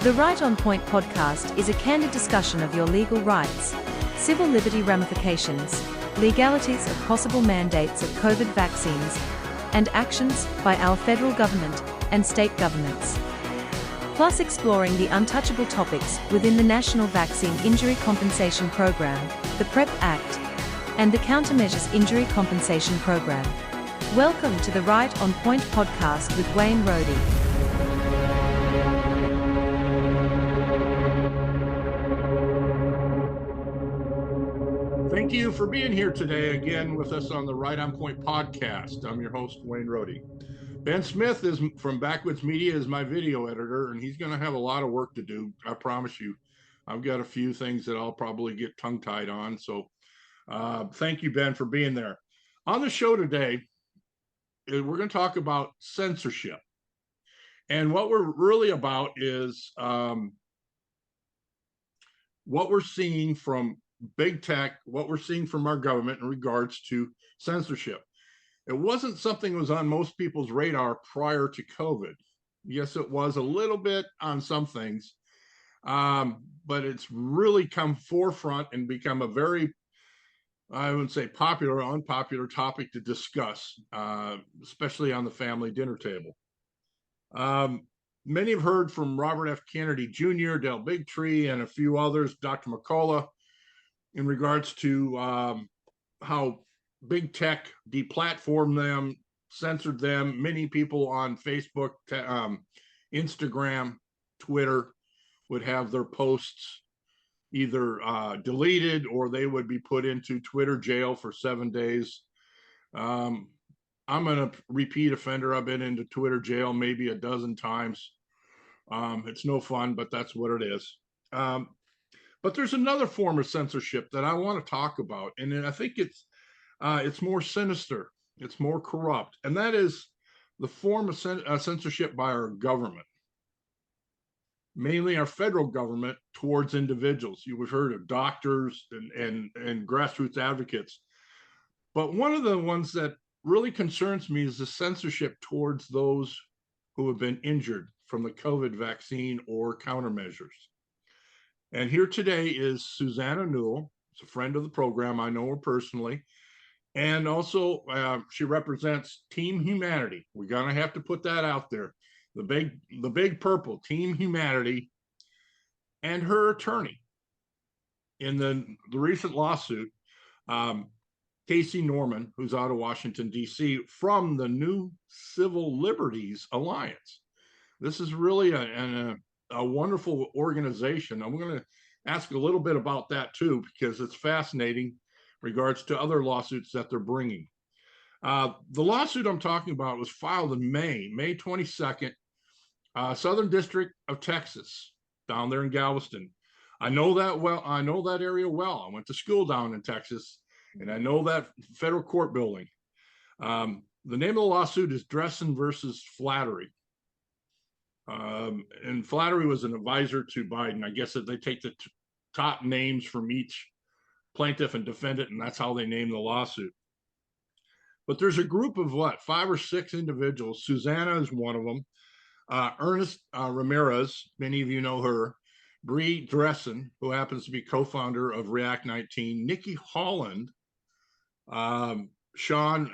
The Right on Point podcast is a candid discussion of your legal rights, civil liberty ramifications, legalities of possible mandates of COVID vaccines, and actions by our federal government and state governments. Plus exploring the untouchable topics within the National Vaccine Injury Compensation Program, the PrEP Act, and the Countermeasures Injury Compensation Program. Welcome to the Right on Point podcast with Wayne Rohde. Thank you for being here today again with us on the Right on Point podcast. I'm your host, Wayne Rohde. Ben Smith is from Backwoods Media is my video editor, and he's going to have a lot of work to do. I promise you. I've got a few things that I'll probably get tongue-tied on. So thank you, Ben, for being there. On the show today, we're going to talk about censorship. And what we're really about is what we're seeing from big tech, what we're seeing from our government in regards to censorship. It wasn't something that was on most people's radar prior to COVID. Yes, it was a little bit on some things, but it's really come forefront and become a very, I wouldn't say popular or unpopular topic to discuss, especially on the family dinner table. Many have heard from Robert F. Kennedy Jr., Del Bigtree, and a few others, Dr. McCullough, in regards to how big tech deplatformed them, censored them. Many people on Facebook, Instagram, Twitter would have their posts either deleted or they would be put into Twitter jail for 7 days. I'm a repeat offender. I've been into Twitter jail maybe a dozen times. It's no fun, but that's what it is. But there's another form of censorship that I want to talk about, and I think it's more sinister, it's more corrupt, and that is the form of censorship by our government, mainly our federal government, towards individuals. You've heard of doctors and grassroots advocates, but one of the ones that really concerns me is the censorship towards those who have been injured from the COVID vaccine or countermeasures. And here today is Suzanna Newell. She's a friend of the program. I know her personally. And also, she represents Team Humanity. We're going to have to put that out there. The big purple, Team Humanity, and her attorney in the recent lawsuit, Casey Norman, who's out of Washington, D.C., from the New Civil Liberties Alliance. This is really a wonderful organization. I'm going to ask a little bit about that too, because it's fascinating in regards to other lawsuits that they're bringing. The lawsuit I'm talking about was filed in May 22nd, Southern District of Texas, down there in Galveston. I know that well. I know that area well. I went to school down in Texas, and I know that federal court building. The name of the lawsuit is Dressen versus Flattery. And Flattery was an advisor to Biden. I guess that they take the top names from each plaintiff and defendant, and that's how they name the lawsuit. But there's a group of 5 or 6 individuals. Suzanna is one of them. Ernest Ramirez, many of you know her. Bree Dressen, who happens to be co-founder of React 19. Nikki Holland, Sean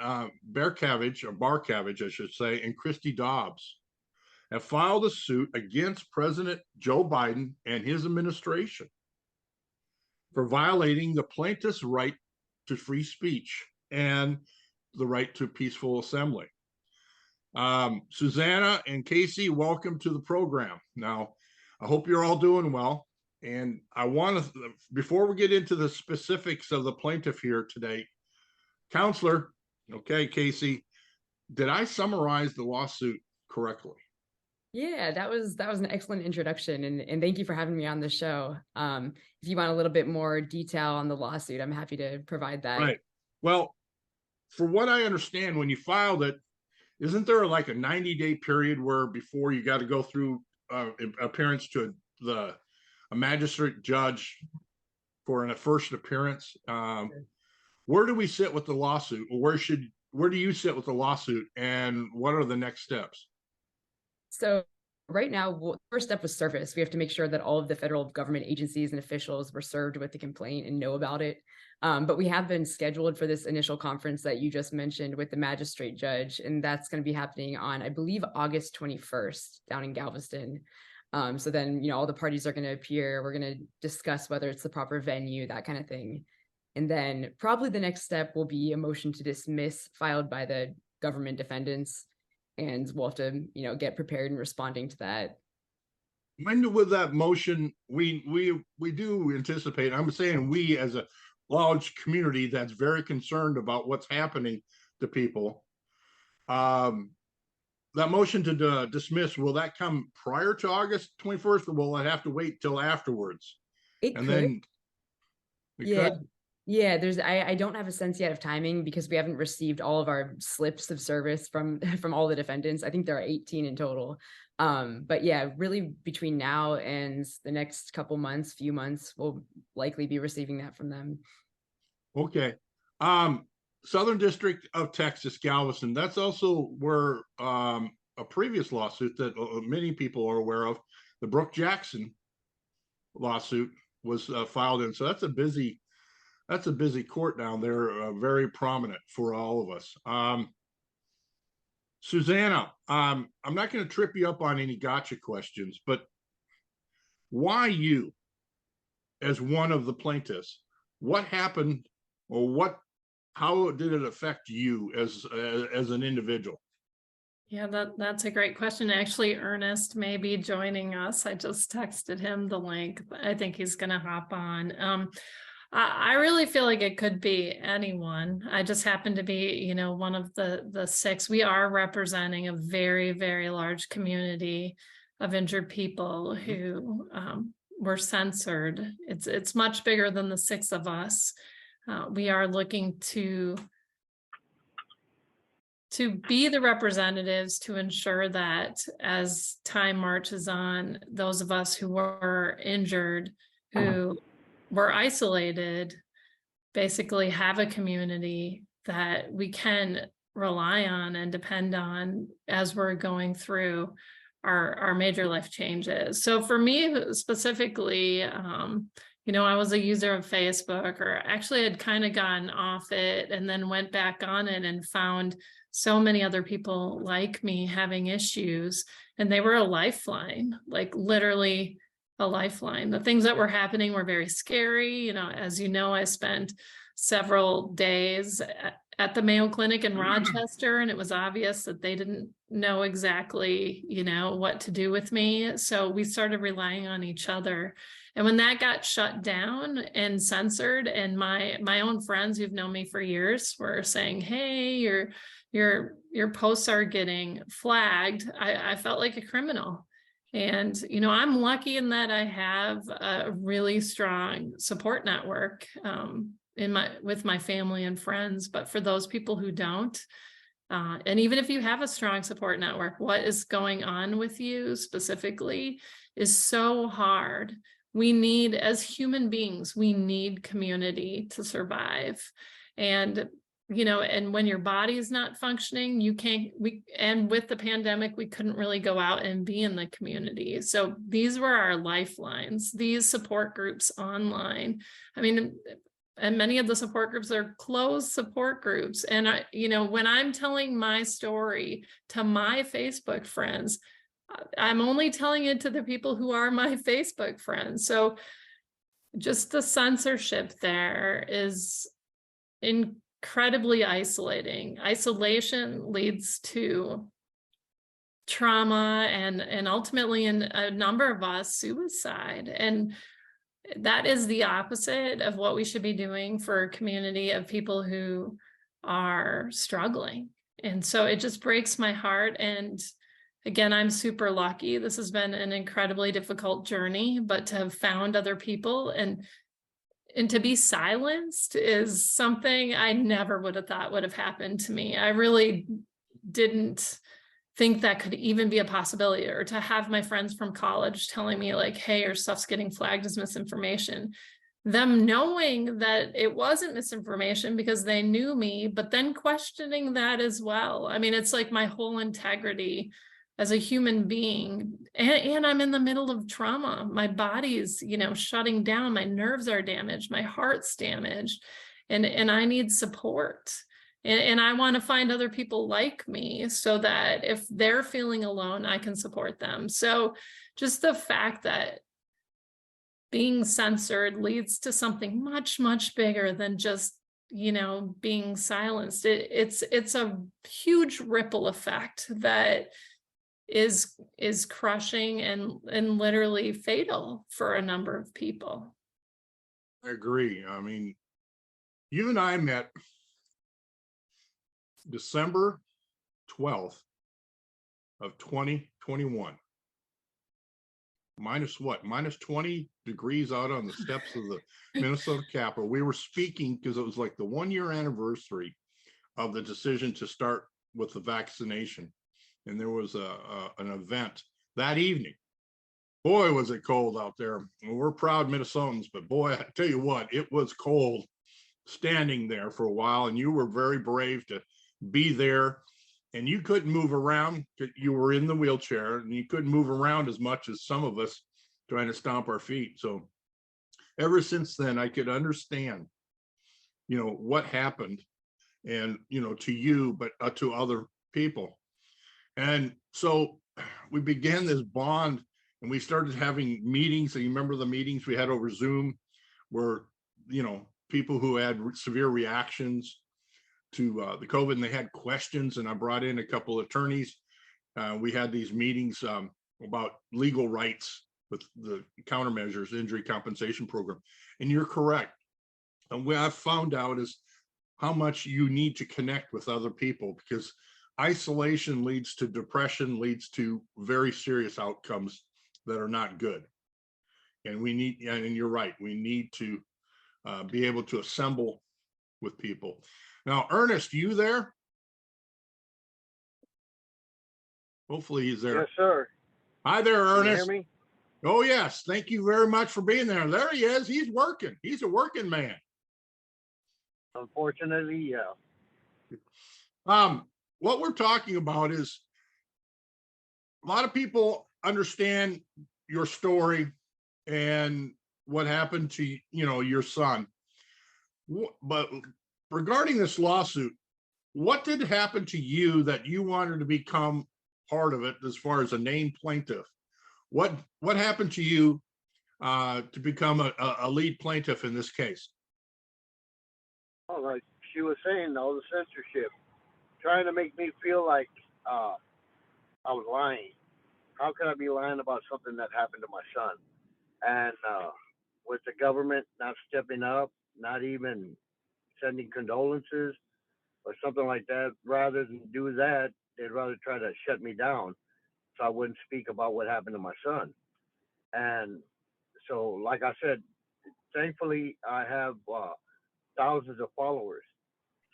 Barkavage, I should say, and Christy Dobbs have filed a suit against President Joe Biden and his administration for violating the plaintiff's right to free speech and the right to peaceful assembly. Suzanna and Casey, welcome to the program. Now, I hope you're all doing well. And I want to, before we get into the specifics of the plaintiff here today, Counselor, okay, Casey, did I summarize the lawsuit correctly? Yeah, that was an excellent introduction, and thank you for having me on the show. If you want a little bit more detail on the lawsuit, I'm happy to provide that. Right. Well, for what I understand, when you filed it, isn't there like a 90-day period where before you got to go through appearance to a magistrate judge for a first appearance? Where do we sit with the lawsuit? Or where do you sit with the lawsuit, and what are the next steps? So right now, first step was service. We have to make sure that all of the federal government agencies and officials were served with the complaint and know about it. But we have been scheduled for this initial conference that you just mentioned with the magistrate judge, and that's going to be happening on, I believe, August 21st down in Galveston. So then, all the parties are going to appear. We're going to discuss whether it's the proper venue, that kind of thing. And then probably the next step will be a motion to dismiss filed by the government defendants. And we'll have to, get prepared in responding to that. When with that motion, we do anticipate, I'm saying we as a large community that's very concerned about what's happening to people. That motion to dismiss, will that come prior to August 21st, or will it have to wait till afterwards? It and could. Then yeah. Could? Yeah, I don't have a sense yet of timing because we haven't received all of our slips of service from all the defendants. I think there are 18 in total. But yeah, really between now and the next few months, we'll likely be receiving that from them. Okay. Southern District of Texas, Galveston, that's also where a previous lawsuit that many people are aware of, the Brooke Jackson lawsuit, was filed in. So that's a busy court down there, very prominent for all of us. Suzanna, I'm not going to trip you up on any gotcha questions, but why you, as one of the plaintiffs? What happened, or how did it affect you as an individual? Yeah, that's a great question. Actually, Ernest may be joining us. I just texted him the link. I think he's going to hop on. I really feel like it could be anyone. I just happen to be, one of the six. We are representing a very, very large community of injured people who were censored. It's much bigger than the six of us. We are looking to be the representatives to ensure that as time marches on, those of us who were injured, who were isolated, basically have a community that we can rely on and depend on as we're going through our major life changes. So for me specifically, I was a user of Facebook, or actually had kind of gotten off it and then went back on it and found so many other people like me having issues, and they were a lifeline, like literally a lifeline. The things that were happening were very scary. As you know, I spent several days at the Mayo Clinic in Rochester, and it was obvious that they didn't know exactly, what to do with me. So we started relying on each other. And when that got shut down and censored, and my own friends who've known me for years were saying, hey, your posts are getting flagged, I felt like a criminal. And, I'm lucky in that I have a really strong support network with my family and friends. But for those people who don't, and even if you have a strong support network, what is going on with you specifically is so hard. We need, as human beings, we need community to survive. And and when your body is not functioning, and with the pandemic, we couldn't really go out and be in the community. So these were our lifelines, these support groups online. And many of the support groups are closed support groups. And when I'm telling my story to my Facebook friends, I'm only telling it to the people who are my Facebook friends. So just the censorship there is incredibly isolating. Isolation leads to trauma and ultimately, in a number of us, suicide. And that is the opposite of what we should be doing for a community of people who are struggling. And so it just breaks my heart. And again, I'm super lucky. This has been an incredibly difficult journey, but to have found other people and to be silenced is something I never would have thought would have happened to me. I really didn't think that could even be a possibility, or to have my friends from college telling me like, hey, your stuff's getting flagged as misinformation. Them knowing that it wasn't misinformation because they knew me, but then questioning that as well. It's like my whole integrity as a human being, and I'm in the middle of trauma. My body's, shutting down, my nerves are damaged, my heart's damaged, and I need support. And I want to find other people like me so that if they're feeling alone, I can support them. So just the fact that being censored leads to something much, much bigger than just, being silenced. It's a huge ripple effect that is crushing and literally fatal for a number of people. I agree. I mean, you and I met December 12th of 2021. Minus what? Minus 20 degrees out on the steps of the Minnesota Capitol. We were speaking because it was like the 1-year anniversary of the decision to start with the vaccination. And there was an event that evening. Boy, was it cold out there. And we're proud Minnesotans, but boy, I tell you what, it was cold standing there for a while. And you were very brave to be there. And you couldn't move around. You were in the wheelchair and you couldn't move around as much as some of us trying to stomp our feet. So ever since then, I could understand, what happened and, to you, but to other people. And so we began this bond and we started having meetings. And you remember the meetings we had over Zoom where, people who had severe reactions to the COVID and they had questions, and I brought in a couple of attorneys. We had these meetings about legal rights with the countermeasures injury compensation program. And you're correct. And what I've found out is how much you need to connect with other people, because isolation leads to depression, leads to very serious outcomes that are not good. And we need, and you're right, we need to be able to assemble with people. Now, Ernest, you there? Hopefully he's there. Yes, sir. Hi there, Ernest. Can you hear me? Oh, yes. Thank you very much for being there. There he is. He's working. He's a working man. Unfortunately, yeah. What we're talking about is a lot of people understand your story and what happened to, your son. But regarding this lawsuit, what did happen to you that you wanted to become part of it as far as a named plaintiff? What happened to you to become a lead plaintiff in this case? Oh, like she was saying, all the censorship, trying to make me feel like I was lying. How could I be lying about something that happened to my son? And with the government not stepping up, not even sending condolences or something like that, rather than do that, they'd rather try to shut me down so I wouldn't speak about what happened to my son. And so, like I said, thankfully, I have thousands of followers.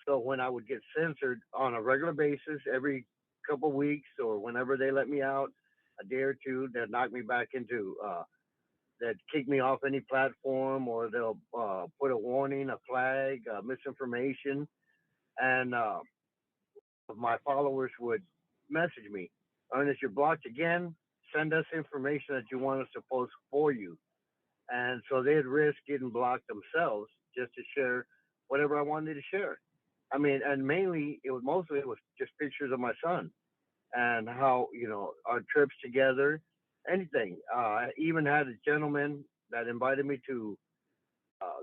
So when I would get censored on a regular basis, every couple of weeks or whenever they let me out, a day or two, they'll knock me back into, they'd kick me off any platform, or they'll put a warning, a flag, misinformation. And my followers would message me, Ernest, you're blocked again. Send us information that you want us to post for you. And so they'd risk getting blocked themselves just to share whatever I wanted to share. I mean, and mainly it was just pictures of my son and how, our trips together, anything. I even had a gentleman that invited me to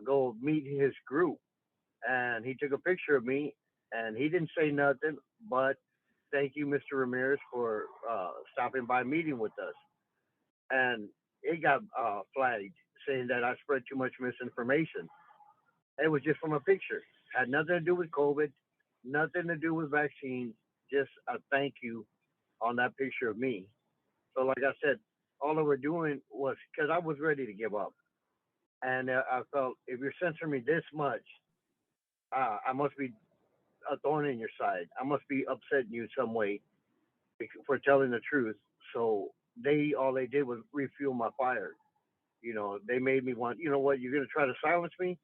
go meet his group, and he took a picture of me, and he didn't say nothing, but thank you, Mr. Ramirez, for stopping by meeting with us. And it got flagged, saying that I spread too much misinformation. It was just from a picture. Had nothing to do with COVID, nothing to do with vaccines, just a thank you on that picture of me. So like I said, all they were doing was, because I was ready to give up. And I felt, if you're censoring me this much, I must be a thorn in your side. I must be upsetting you some way for telling the truth. So all they did was refuel my fire. They made me want, you know what, you're going to try to silence me?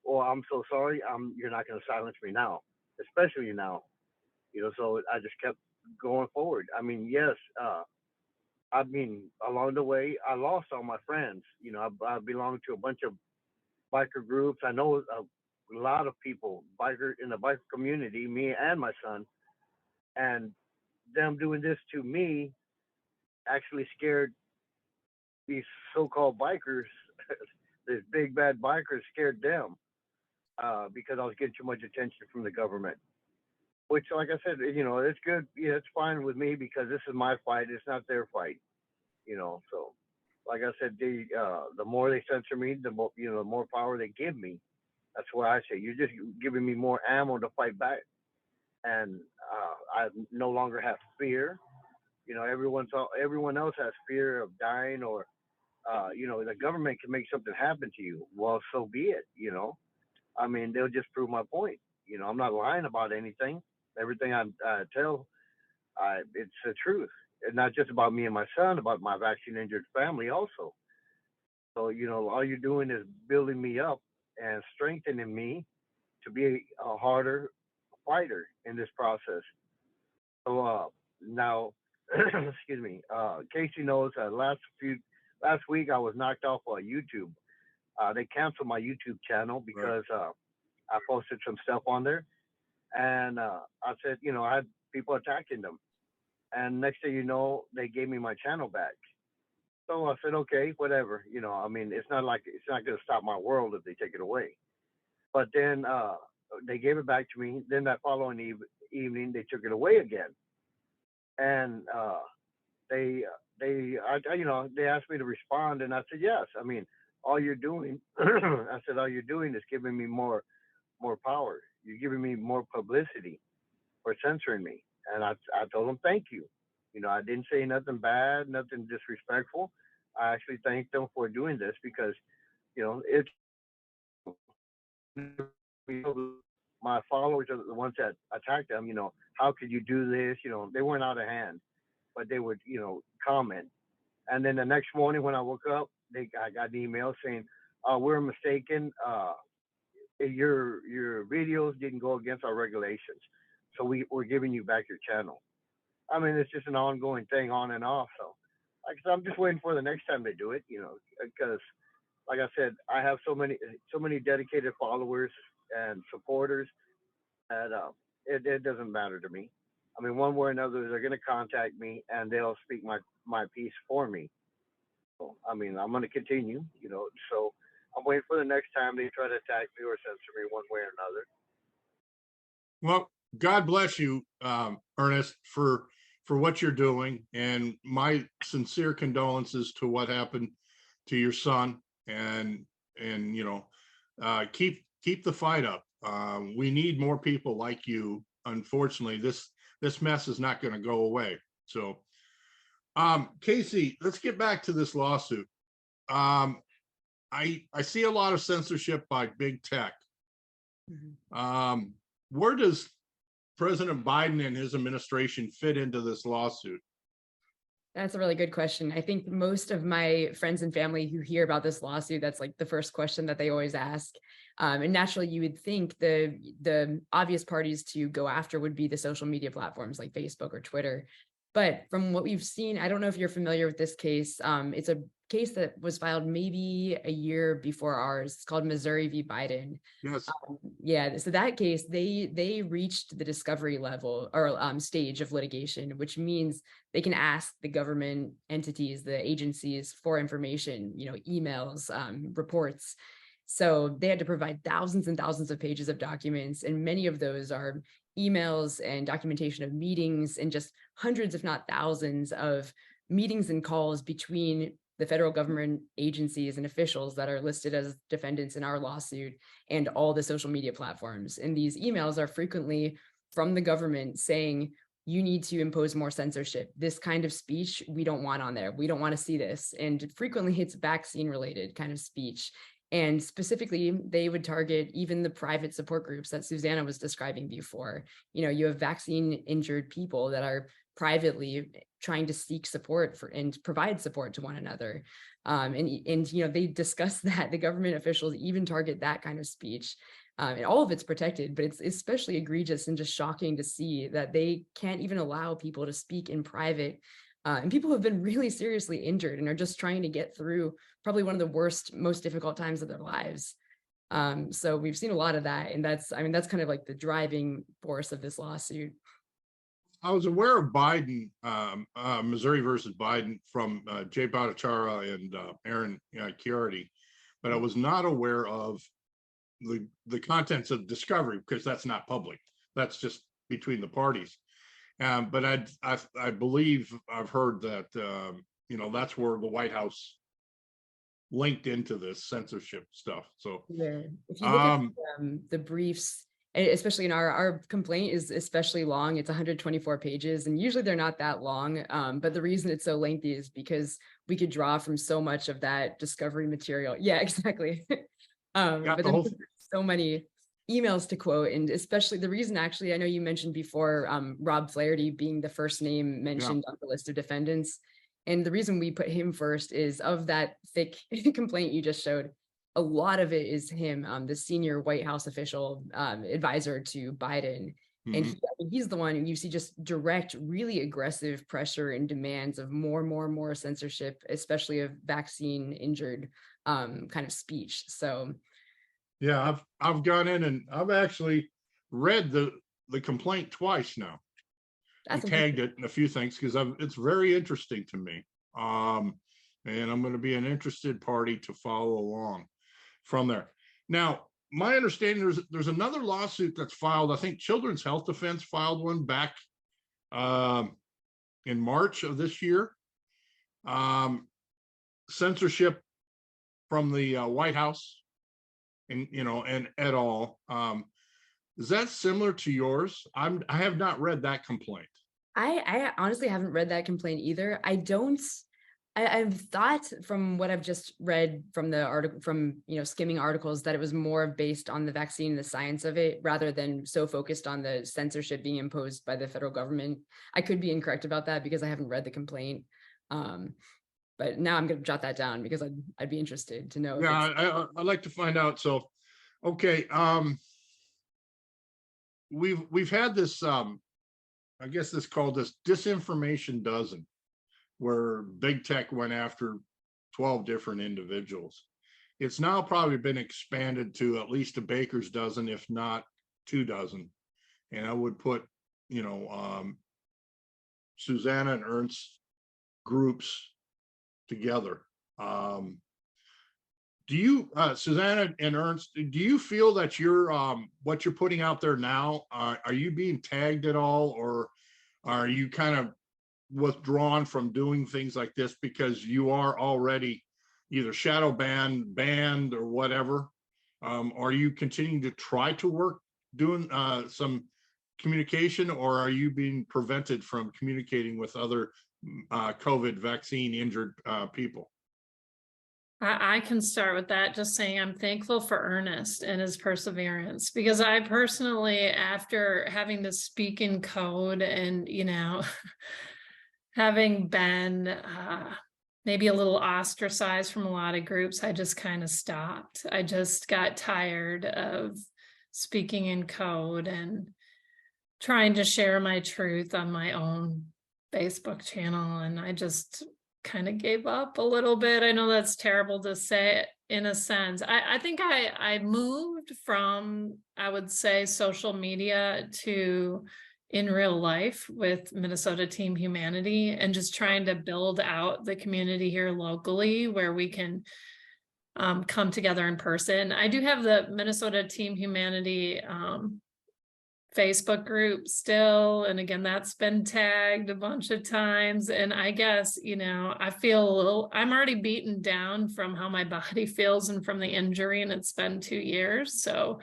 Well, I'm so sorry. You're not going to silence me now, especially now. So I just kept going forward. I mean, yes, I mean, along the way, I lost all my friends. You know, I belong to a bunch of biker groups. I know a lot of people, biker in the biker community, me and my son, and them doing this to me actually scared these so-called bikers. These big bad bikers scared them because I was getting too much attention from the government. Which, like I said, you know, it's good. Yeah, it's fine with me because this is my fight. It's not their fight. You know, so like I said, the more they censor me, the more, you know, the more power they give me. That's what I say. You're just giving me more ammo to fight back, and I no longer have fear. You know, everyone else has fear of dying, or you know, the government can make something happen to you. Well, so be it. You know, I mean, they'll just prove my point. You know, I'm not lying about anything. Everything I tell, it's the truth. And not just about me and my son, about my vaccine injured family also. So, you know, all you're doing is building me up and strengthening me to be a harder fighter in this process. So now, excuse me, Casey knows last week I was knocked off of YouTube. They canceled my YouTube channel because I posted some stuff on there, and I said, you know, I had people attacking them, and next thing you know, they gave me my channel back. So I said, okay, whatever. You know, I mean, it's not going to stop my world if they take it away. But then they gave it back to me. Then that following evening, they took it away again, and you know, they asked me to respond, and I said yes. I mean, all you're doing, I said, all you're doing is giving me more power. You're giving me more publicity for censoring me, and I told them thank you. You know, I didn't say nothing bad, nothing disrespectful. I actually thanked them for doing this because, you know, it's my followers are the ones that attacked them. You know, how could you do this? You know, they weren't out of hand, but they would, you know, comment. And then the next morning when I woke up, I got an email saying, "We're mistaken. Your videos didn't go against our regulations, so we're giving you back your channel." I mean, it's just an ongoing thing, on and off. So, like, so I'm just waiting for the next time they do it, you know, because, like I said, I have so many dedicated followers and supporters that it doesn't matter to me. I mean, one way or another, they're going to contact me and they'll speak my piece for me. So, I mean, I'm going to continue, you know. So I'm waiting for the next time they try to attack me or censor me one way or another. Well, God bless you, Ernest, for what you're doing, and my sincere condolences to what happened to your son. And you know, keep the fight up. We need more people like you. Unfortunately, this mess is not going to go away. So, Casey, let's get back to this lawsuit. I see a lot of censorship by big tech. Where does President Biden and his administration fit into this lawsuit? That's a really good question. I think most of my friends and family who hear about this lawsuit, that's like the first question that they always ask. And naturally, you would think the obvious parties to go after would be the social media platforms like Facebook or Twitter. But from what we've seen, I don't know if you're familiar with this case. It's a case that was filed maybe a year before ours. It's called Missouri v. Biden. Yes. Yeah. So that case, they reached the discovery level or stage of litigation, which means they can ask the government entities, the agencies for information, you know, emails, reports. So they had to provide thousands and thousands of pages of documents, and many of those are emails and documentation of meetings and just hundreds, if not thousands, of meetings and calls between the federal government agencies and officials that are listed as defendants in our lawsuit and all the social media platforms. And these emails are frequently from the government saying, you need to impose more censorship. This kind of speech we don't want on there. We don't want to see this. And frequently it's vaccine related kind of speech. And specifically, they would target even the private support groups that Suzanna was describing before. You know, you have vaccine injured people that are privately trying to seek support for and provide support to one another. And you know, they discuss that the government officials even target that kind of speech. And all of it's protected, but it's especially egregious and just shocking to see that they can't even allow people to speak in private. And people have been really seriously injured and are just trying to get through probably one of the worst, most difficult times of their lives. So we've seen a lot of that. And that's kind of like the driving force of this lawsuit. I was aware of Biden, Missouri versus Biden from Jay Bhattacharya and Aaron Chiardi, but I was not aware of the contents of discovery because that's not public. That's just between the parties. But I believe I've heard that that's where the White House linked into this censorship stuff. So yeah. If you look at the briefs, especially in our complaint is especially long. It's 124 pages, and usually they're not that long. But the reason it's so lengthy is because we could draw from so much of that discovery material. Yeah, exactly. But then so many emails to quote, and especially the reason, actually, I know you mentioned before Rob Flaherty being the first name mentioned on the list of defendants. And the reason we put him first is of that thick complaint you just showed, a lot of it is him, the senior White House official, advisor to Biden. Mm-hmm. And he's the one who you see just direct, really aggressive pressure and demands of more censorship, especially of vaccine injured kind of speech. So yeah, I've gone in and I've actually read the complaint twice now. I tagged it in a few things because it's very interesting to me. And I'm going to be an interested party to follow along from there. Now, my understanding there's another lawsuit that's filed. I think Children's Health Defense filed one back in March of this year. Censorship from the White House, and and et al. Is that similar to yours? I have not read that complaint. I honestly haven't read that complaint either. I've thought from what I've just read from the article, from skimming articles, that it was more based on the vaccine and the science of it rather than so focused on the censorship being imposed by the federal government. I could be incorrect about that because I haven't read the complaint. But now I'm going to jot that down because I'd be interested to know. Yeah, I'd like to find out. So, okay, we've had this. I guess this called this disinformation dozen, where big tech went after 12 different individuals. It's now probably been expanded to at least a baker's dozen, if not 2 dozen. And I would put, Suzanna and Ernst groups together. Do you, Suzanna and Ernst, do you feel that you're what you're putting out there now, are you being tagged at all, or are you kind of withdrawn from doing things like this because you are already either shadow banned, or whatever? Are you continuing to try to work doing some communication, or are you being prevented from communicating with other COVID vaccine injured people? I can start with that, just saying I'm thankful for Ernest and his perseverance, because I personally, after having to speak in code and, having been maybe a little ostracized from a lot of groups, I just kind of stopped. I just got tired of speaking in code and trying to share my truth on my own Facebook channel. And I just kind of gave up a little bit. I know that's terrible to say in a sense. I think I moved from, I would say, social media to in real life with Minnesota Team Humanity, and just trying to build out the community here locally where we can come together in person. I do have the Minnesota Team Humanity Facebook group still, and again, that's been tagged a bunch of times. And I guess, I feel I'm already beaten down from how my body feels and from the injury, and it's been 2 years. So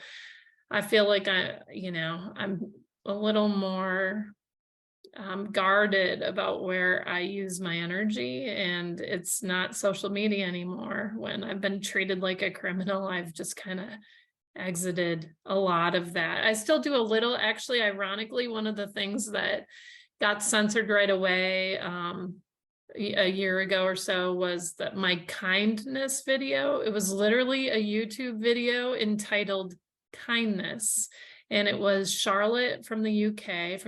I feel like I'm a little more guarded about where I use my energy, and it's not social media anymore. When I've been treated like a criminal, I've just kind of exited a lot of that. I still do a little, actually, ironically, one of the things that got censored right away a year ago or so was that my kindness video. It was literally a YouTube video entitled kindness. And it was Charlotte from the UK,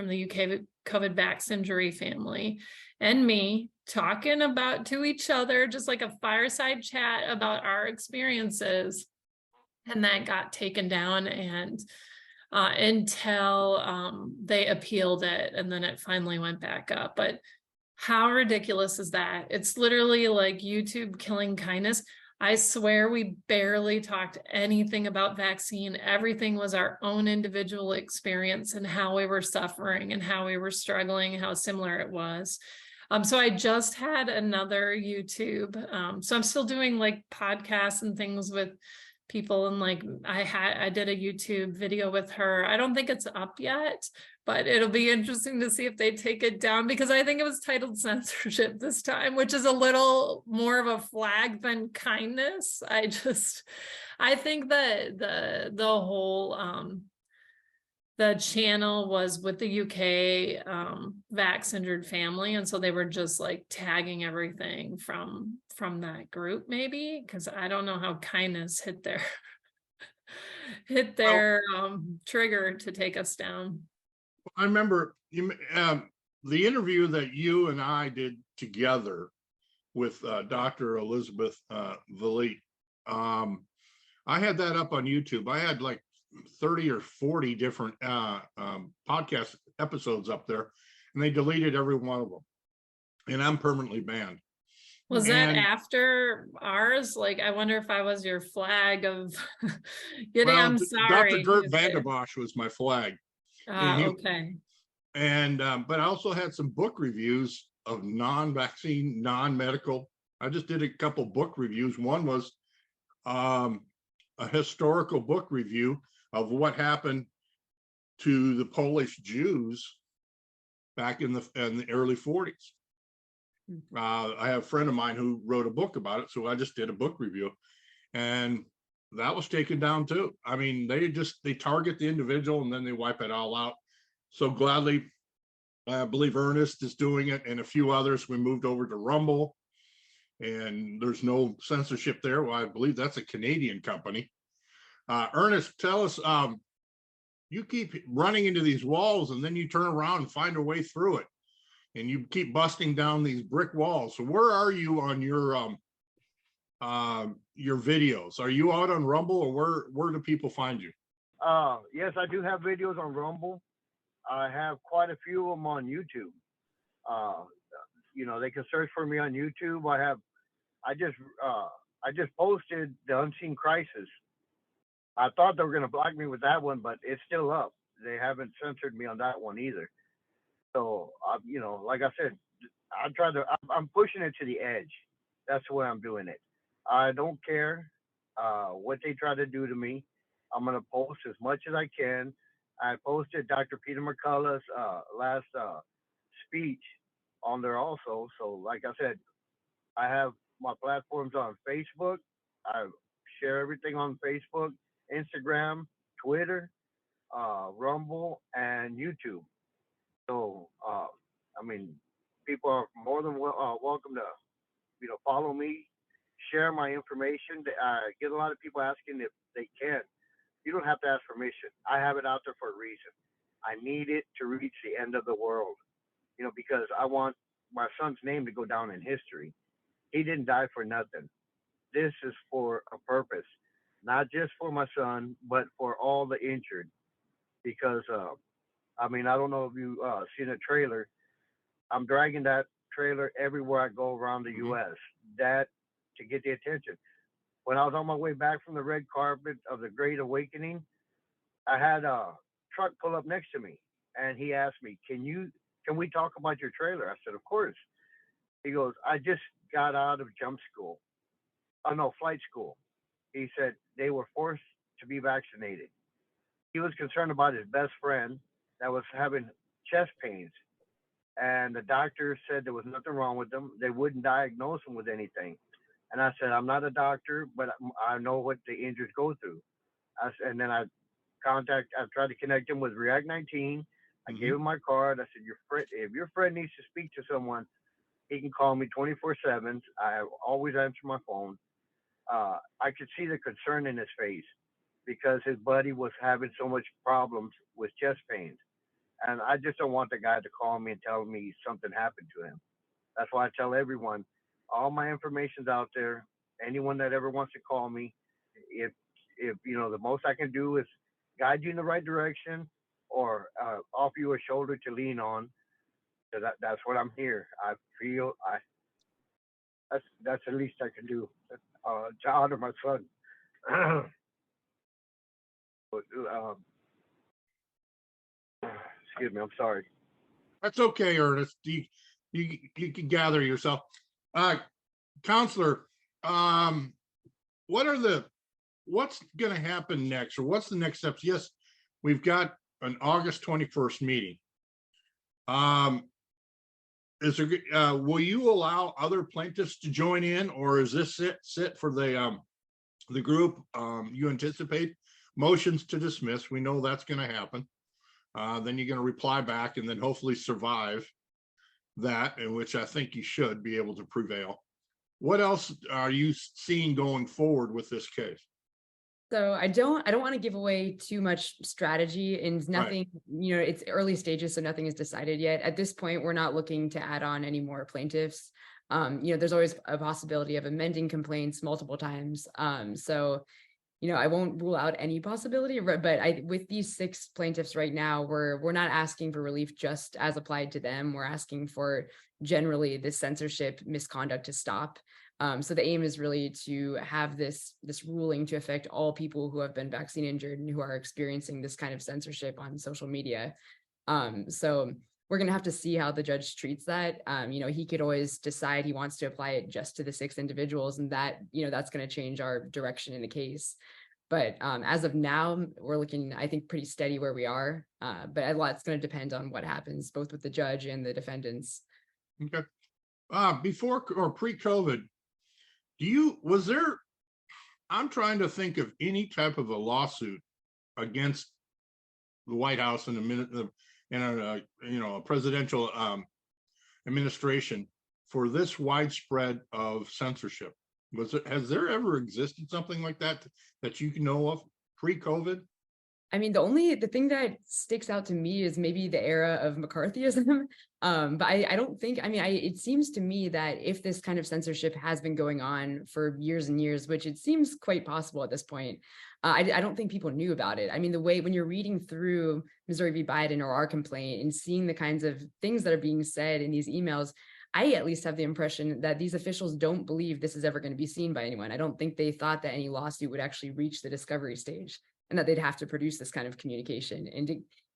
COVID vaccine jury family, and me talking about to each other, just like a fireside chat about our experiences. And that got taken down and until they appealed it, and then it finally went back up. But how ridiculous is that? It's literally like YouTube killing kindness. I swear we barely talked anything about vaccine. Everything was our own individual experience and how we were suffering and how we were struggling, how similar it was. So I just had another YouTube. So I'm still doing like podcasts and things with people, and like I did a YouTube video with her. I don't think it's up yet, but it'll be interesting to see if they take it down, because I think it was titled Censorship this time, which is a little more of a flag than kindness. I think that the whole the channel was with the UK vax injured family, and so they were just like tagging everything from that group, maybe, because I don't know how kindness hit their trigger to take us down. I remember the interview that you and I did together with Dr. Elizabeth Vliet. I had that up on YouTube. I had like 30 or 40 different podcast episodes up there, and they deleted every one of them, and I'm permanently banned. Was that after ours? Like, I wonder if I was your flag of getting, I'm sorry. Dr. Gert Vanderbosch was my flag. Okay. And but I also had some book reviews of non-vaccine, non-medical. I just did a couple book reviews. One was a historical book review of what happened to the Polish Jews back in the early 40s. I have a friend of mine who wrote a book about it, so I just did a book review, and that was taken down too. I mean, they target the individual and then they wipe it all out. So gladly, I believe Ernest is doing it, and a few others. We moved over to Rumble, and there's no censorship there. Well, I believe that's a Canadian company. Ernest, tell us, you keep running into these walls and then you turn around and find a way through it, and you keep busting down these brick walls. So where are you on your videos? Are you out on Rumble, or where do people find you? Yes, I do have videos on Rumble. I have quite a few of them on YouTube. They can search for me on YouTube. I just posted The Unseen Crisis. I thought they were going to block me with that one, but it's still up. They haven't censored me on that one either. So, like I said, I'm pushing it to the edge. That's the way I'm doing it. I don't care what they try to do to me. I'm going to post as much as I can. I posted Dr. Peter McCullough's last speech on there also. So, like I said, I have my platforms on Facebook. I share everything on Facebook, Instagram, Twitter, Rumble, and YouTube. So, people are more than welcome to, follow me, share my information. I get a lot of people asking if they can. You don't have to ask permission. I have it out there for a reason. I need it to reach the end of the world, because I want my son's name to go down in history. He didn't die for nothing. This is for a purpose, not just for my son, but for all the injured. Because, I don't know if you seen a trailer. I'm dragging that trailer everywhere I go around the U.S. That to get the attention. When I was on my way back from the red carpet of the Great Awakening, I had a truck pull up next to me, and he asked me, "Can we talk about your trailer?" I said, "Of course." He goes, "I just got out of flight school." He said they were forced to be vaccinated. He was concerned about his best friend that was having chest pains, and the doctor said there was nothing wrong with them. They wouldn't diagnose him with anything. And I said, "I'm not a doctor, but I know what the injured go through." And then I tried to connect him with React 19. I gave him my card. I said, if your friend needs to speak to someone, he can call me 24/7. I always answer my phone. I could see the concern in his face. because his buddy was having so much problems with chest pains. And I just don't want the guy to call me and tell me something happened to him. That's why I tell everyone, all my information's out there. Anyone that ever wants to call me, if you know, the most I can do is guide you in the right direction or offer you a shoulder to lean on. So that's what I'm here. I feel that's the least I can do to honor my son. But, excuse me, I'm sorry. That's okay, Ernest. You can gather yourself. Counselor, what's going to happen next, or what's the next steps? Yes, we've got an August 21st meeting. Is there, will you allow other plaintiffs to join in, or is this sit for the group? You anticipate motions to dismiss. We know that's going to happen. Then you're going to reply back and then hopefully survive that, in which I think you should be able to prevail. What else are you seeing going forward with this case? So I don't want to give away too much strategy, and nothing, you know, it's early stages, so nothing is decided yet. At this point, we're not looking to add on any more plaintiffs. You know, there's always a possibility of amending complaints multiple times. So, you know, I won't rule out any possibility, but with these 6 plaintiffs right now, we're not asking for relief just as applied to them. We're asking for generally this censorship misconduct to stop. So the aim is really to have this ruling to affect all people who have been vaccine injured and who are experiencing this kind of censorship on social media. So we're going to have to see how the judge treats that. You know, he could always decide he wants to apply it just to the 6 individuals, and that, you know, that's going to change our direction in the case. But as of now, we're looking, I think, pretty steady where we are. But a lot's going to depend on what happens, both with the judge and the defendants. Okay. Before or pre-COVID, I'm trying to think of any type of a lawsuit against the White House and a presidential administration for this widespread of censorship. Has there ever existed something like that you can know of pre-COVID? I mean, the thing that sticks out to me is maybe the era of McCarthyism. But I don't think, I mean, it seems to me that if this kind of censorship has been going on for years and years, which it seems quite possible at this point, I don't think people knew about it. I mean, the way when you're reading through Missouri v. Biden or our complaint and seeing the kinds of things that are being said in these emails, I at least have the impression that these officials don't believe this is ever going to be seen by anyone. I don't think they thought that any lawsuit would actually reach the discovery stage, and that they'd have to produce this kind of communication.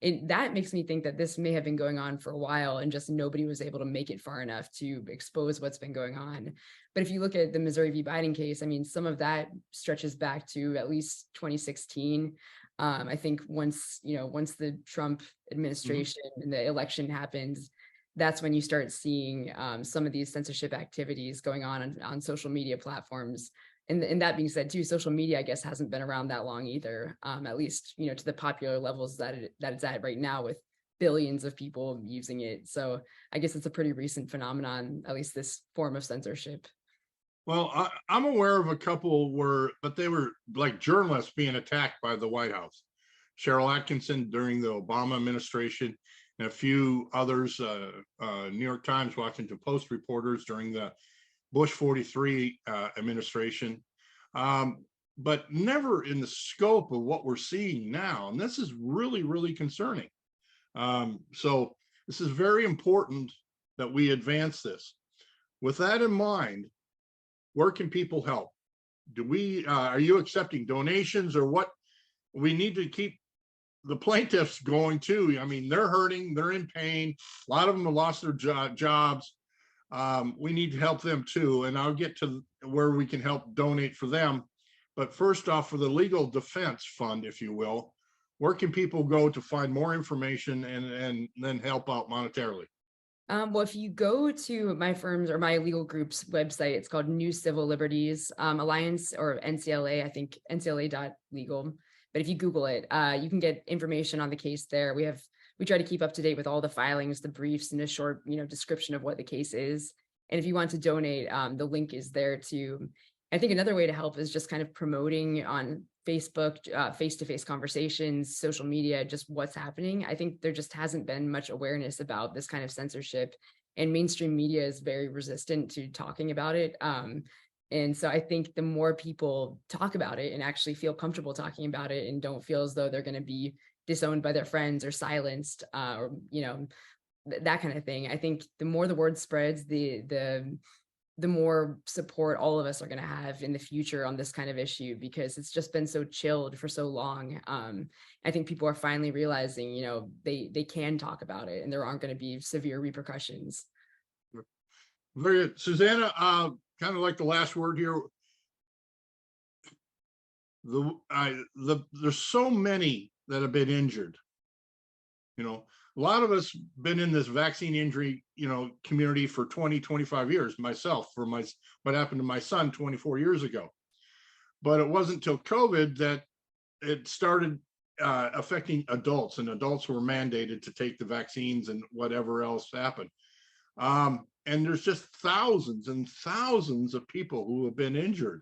And that makes me think that this may have been going on for a while, and just nobody was able to make it far enough to expose what's been going on. But if you look at the Missouri v. Biden case, I mean, some of that stretches back to at least 2016. I think once the Trump administration and the election happens, that's when you start seeing some of these censorship activities going on social media platforms. And that being said, too, social media, I guess, hasn't been around that long either, at least, you know, to the popular levels that it's at right now, with billions of people using it. So I guess it's a pretty recent phenomenon, at least this form of censorship. Well, I'm aware of a couple but they were like journalists being attacked by the White House. Cheryl Atkinson during the Obama administration, and a few others, New York Times, Washington Post reporters during the Bush 43 administration, but never in the scope of what we're seeing now. And this is really, really concerning. So this is very important that we advance this. With that in mind, where can people help? Are you accepting donations, or what? We need to keep the plaintiffs going too. I mean, they're hurting, they're in pain. A lot of them have lost their jobs. We need to help them too. And I'll get to where we can help donate for them. But first off, for the legal defense fund, if you will, where can people go to find more information and then help out monetarily? Well, if you go to my firm's or my legal group's website, it's called New Civil Liberties Alliance, or NCLA, I think ncla.legal. But if you Google it, you can get information on the case there. We try to keep up to date with all the filings, the briefs, and a short, description of what the case is. And if you want to donate, the link is there too. I think another way to help is just kind of promoting on Facebook, face-to-face conversations, social media, just what's happening. I think there just hasn't been much awareness about this kind of censorship, and mainstream media is very resistant to talking about it. And so I think the more people talk about it and actually feel comfortable talking about it and don't feel as though they're going to be disowned by their friends or silenced, or, you know, that kind of thing. I think the more the word spreads, the more support all of us are going to have in the future on this kind of issue, because it's just been so chilled for so long. I think people are finally realizing, you know, they can talk about it and there aren't going to be severe repercussions. Very good. Susanna, kind of like the last word here. There's so many that have been injured. You know, a lot of us been in this vaccine injury, you know, community for 20, 25 years. Myself, for what happened to my son 24 years ago. But it wasn't until COVID that it started affecting adults, and adults were mandated to take the vaccines and whatever else happened. And there's just thousands and thousands of people who have been injured.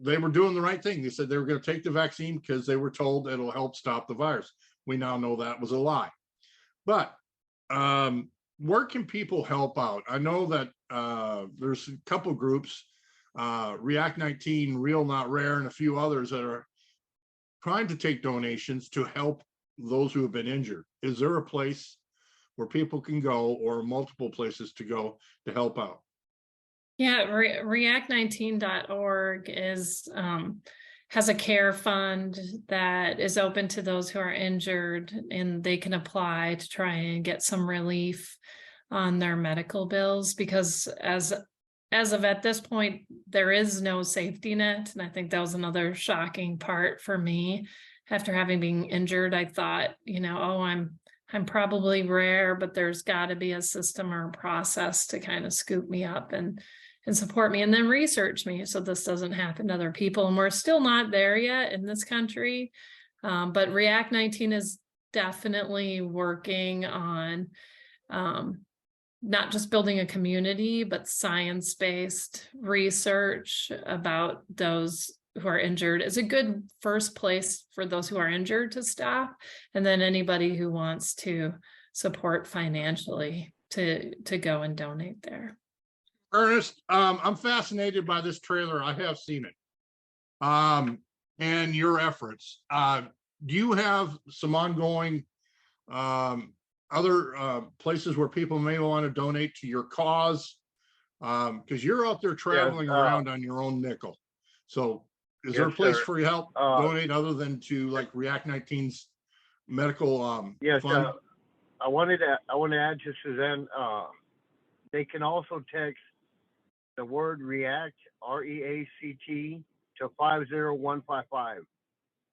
They were doing the right thing. They said they were going to take the vaccine because they were told it'll help stop the virus. We now know that was a lie. But where can people help out? I know that there's a couple groups, React 19, Real Not Rare, and a few others that are trying to take donations to help those who have been injured. Is there a place where people can go, or multiple places to go to help out? Yeah, react19.org is has a care fund that is open to those who are injured, and they can apply to try and get some relief on their medical bills, because as of at this point, there is no safety net. And I think that was another shocking part for me. After having been injured, I thought, you know, oh, I'm probably rare, but there's got to be a system or a process to kind of scoop me up and support me, and then research me so this doesn't happen to other people. And we're still not there yet in this country. But React 19 is definitely working on not just building a community, but science-based research about those who are injured is a good first place for those who are injured to stop. And then anybody who wants to support financially to go and donate there. Ernest, I'm fascinated by this trailer. I have seen it. And your efforts. Do you have some ongoing other places where people may want to donate to your cause? Because you're out there traveling around on your own nickel. So is there a place for you to help donate other than to like React 19's medical yes, fund? I want to add to Suzanne. They can also text the word REACT, REACT, to 50155.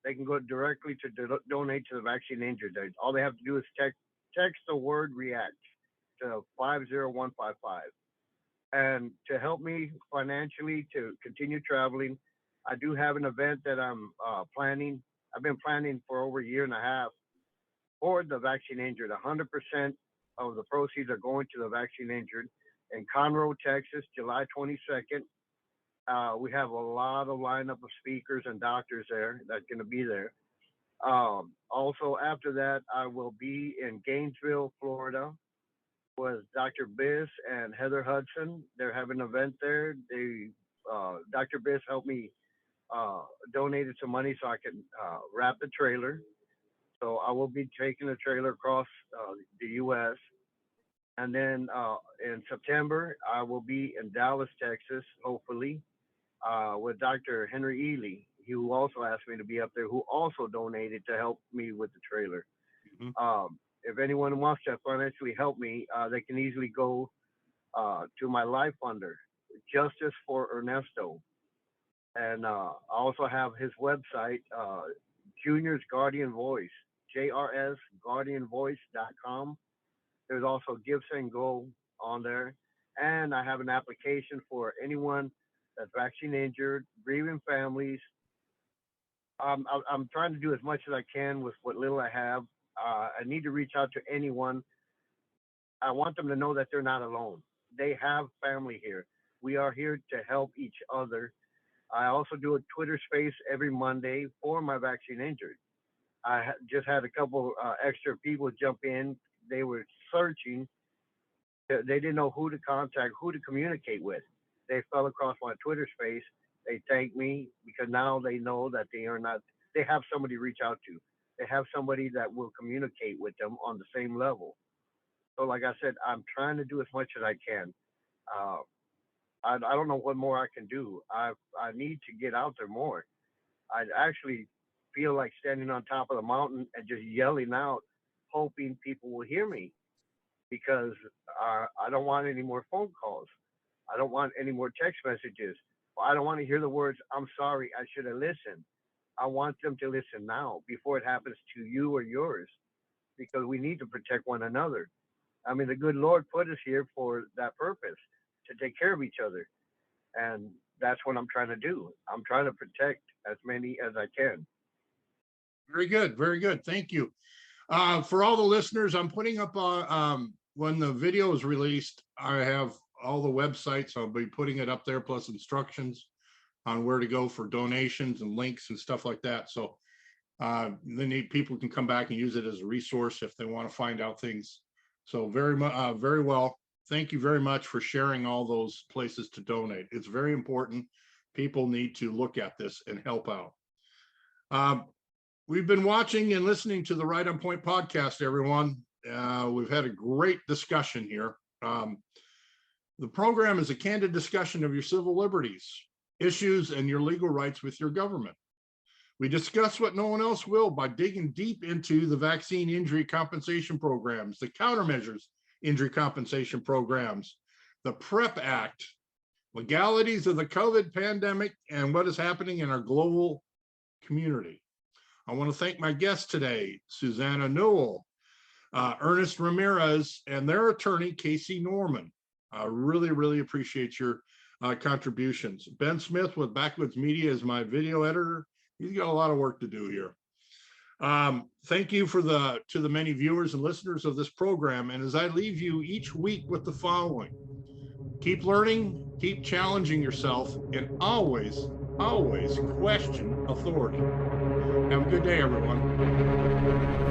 They can go directly to donate to the vaccine injured. All they have to do is text the word REACT to 50155. And to help me financially to continue traveling, I do have an event that I'm planning. I've been planning for over a year and a half for the vaccine injured. 100% of the proceeds are going to the vaccine injured in Conroe, Texas, July 22nd. We have a lot of lineup of speakers and doctors there that's going to be there. Also, after that, I will be in Gainesville, Florida, with Dr. Biss and Heather Hudson. They're having an event there. Dr. Biss helped me donated some money so I can wrap the trailer. So I will be taking the trailer across the U.S. And then in September, I will be in Dallas, Texas, hopefully, with Dr. Henry Ely, who also asked me to be up there, who also donated to help me with the trailer. Mm-hmm. If anyone wants to financially help me, they can easily go to my life funder, Justice for Ernesto. And I also have his website, Junior's Guardian Voice, JRSGuardianVoice.com. There's also Give, Send, Go on there. And I have an application for anyone that's vaccine injured, grieving families. I'm trying to do as much as I can with what little I have. I need to reach out to anyone. I want them to know that they're not alone. They have family here. We are here to help each other. I also do a Twitter space every Monday for my vaccine injured. I just had a couple extra people jump in. They were searching. They didn't know who to contact, who to communicate with. They fell across my Twitter space. They thanked me because now they know that they have somebody to reach out to. They have somebody that will communicate with them on the same level. So like I said, I'm trying to do as much as I can. I don't know what more I can do. I need to get out there more. I actually feel like standing on top of the mountain and just yelling out, hoping people will hear me, because I don't want any more phone calls. I don't want any more text messages. I don't want to hear the words, "I'm sorry, I should have listened." I want them to listen now before it happens to you or yours, because we need to protect one another. I mean, the good Lord put us here for that purpose, to take care of each other. And that's what I'm trying to do. I'm trying to protect as many as I can. Very good. Very good. Thank you. For all the listeners, I'm putting up when the video is released, I have all the websites. I'll be putting it up there, plus instructions on where to go for donations and links and stuff like that. So then people can come back and use it as a resource if they want to find out things. So very well. Thank you very much for sharing all those places to donate. It's very important. People need to look at this and help out. We've been watching and listening to the Right on Point podcast, everyone. We've had a great discussion here. The program is a candid discussion of your civil liberties, issues, and your legal rights with your government. We discuss what no one else will by digging deep into the vaccine injury compensation programs, the countermeasures injury compensation programs, the PrEP Act, legalities of the COVID pandemic, and what is happening in our global community. I want to thank my guests today, Suzanna Newell, Ernest Ramirez, and their attorney, Casey Norman. I really appreciate your contributions. Ben Smith with Backwoods Media is my video editor. He's got a lot of work to do here. Thank you to the many viewers and listeners of this program. And as I leave you each week with the following: keep learning, keep challenging yourself, and always question authority. Have a good day, everyone.